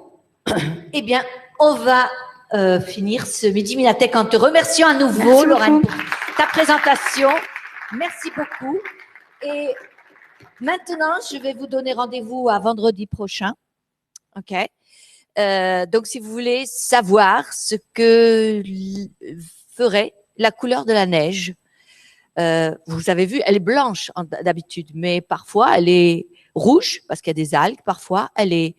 A: eh bien, on va finir ce Midi Minatech en te remerciant à nouveau, Lorraine, pour ta présentation. Merci beaucoup. Et maintenant, je vais vous donner rendez-vous à vendredi prochain. OK. Donc, si vous voulez savoir ce que ferait la couleur de la neige, vous avez vu, elle est blanche d'habitude, mais parfois, elle est rouge parce qu'il y a des algues. Parfois, elle est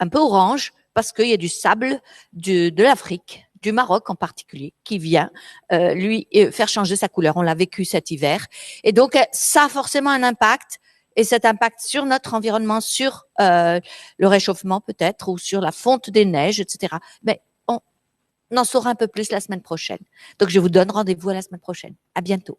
A: un peu orange parce qu'il y a du sable de l'Afrique, du Maroc en particulier, qui vient lui faire changer sa couleur. On l'a vécu cet hiver. Et donc, ça a forcément un impact. Et cet impact sur notre environnement, sur le réchauffement peut-être, ou sur la fonte des neiges, etc. Mais on en saura un peu plus la semaine prochaine. Donc, je vous donne rendez-vous à la semaine prochaine. À bientôt.